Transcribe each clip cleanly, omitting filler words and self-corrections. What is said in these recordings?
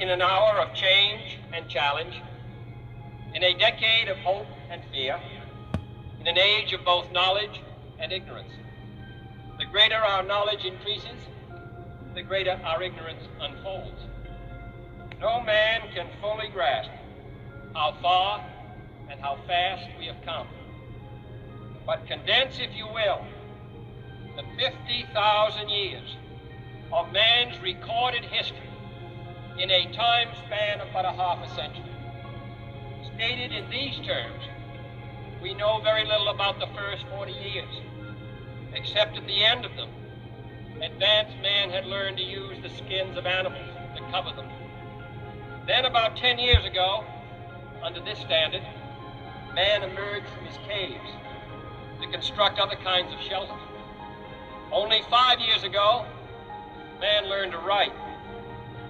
in an hour of change and challenge, in a decade of hope and fear, in an age of both knowledge and ignorance. The greater our knowledge increases, the greater our ignorance unfolds. No man can fully grasp how far and how fast we have come. But condense, if you will, the 50,000 years of man's recorded history in a time span of but a half a century. Stated in these terms, we know very little about the first 40 years, except at the end of them, advanced man had learned to use the skins of animals to cover them. Then about 10 years ago, under this standard, man emerged from his caves to construct other kinds of shelter. Only 5 years ago, man learned to write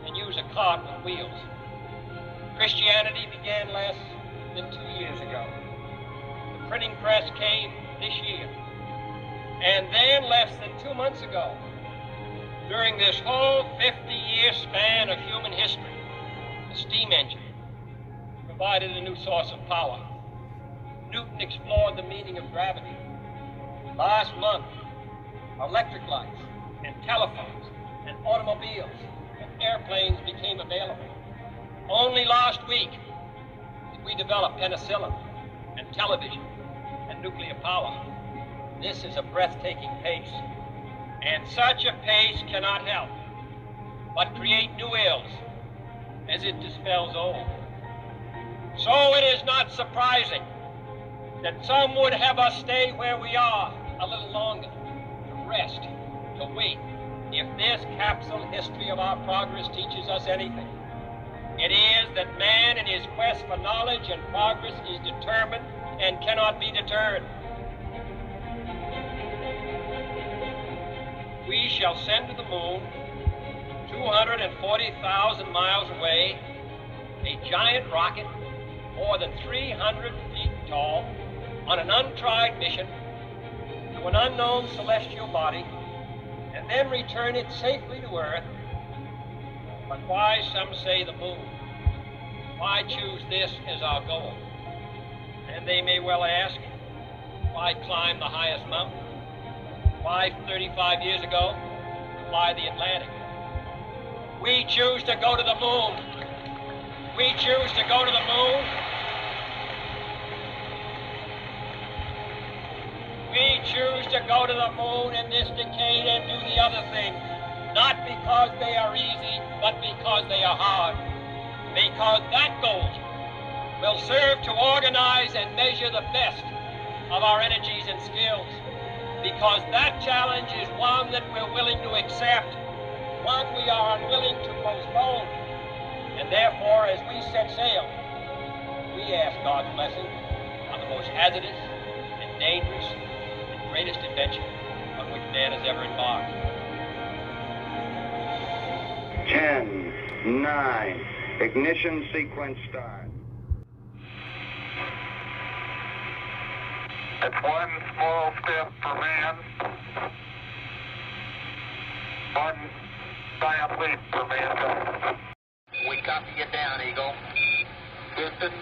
and use a cart with wheels. Christianity began less than 2 years ago. The printing press came this year. And then less than 2 months ago, during this whole 50-year span of human history, the steam engine provided a new source of power. Newton explored the meaning of gravity. Last month, electric lights and telephones and automobiles and airplanes became available. Only last week did we develop penicillin and television and nuclear power. This is a breathtaking pace, and such a pace cannot help but create new ills as it dispels old. So it is not surprising that some would have us stay where we are a little longer, to rest, to wait. If this capsule history of our progress teaches us anything, it is that man in his quest for knowledge and progress is determined and cannot be deterred. We shall send to the moon, 240,000 miles away, a giant rocket more than 300 feet tall on an untried mission to an unknown celestial body, and then return it safely to Earth. But why, some say, the moon? Why choose this as our goal? And they may well ask, why climb the highest mountain? Why 35 years ago fly the Atlantic? We choose to go to the moon. We choose to go to the moon. We choose to go to the moon in this decade and do the other things, not because they are easy, but because they are hard. Because that goal will serve to organize and measure the best of our energies and skills. Because that challenge is one that we're willing to accept, one we are unwilling to postpone. And therefore, as we set sail, we ask God's blessing on the most hazardous and dangerous and greatest adventure on which man has ever embarked. 10, 9, ignition sequence start. It's one small step for man, one giant leap for mankind. We copy you down, Eagle. Houston,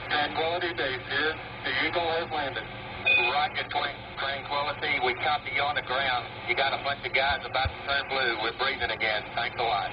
Tranquility Base here. The Eagle has landed. Roger, Tranquility. We copy you on the ground. You got a bunch of guys about to turn blue. We're breathing again. Thanks a lot.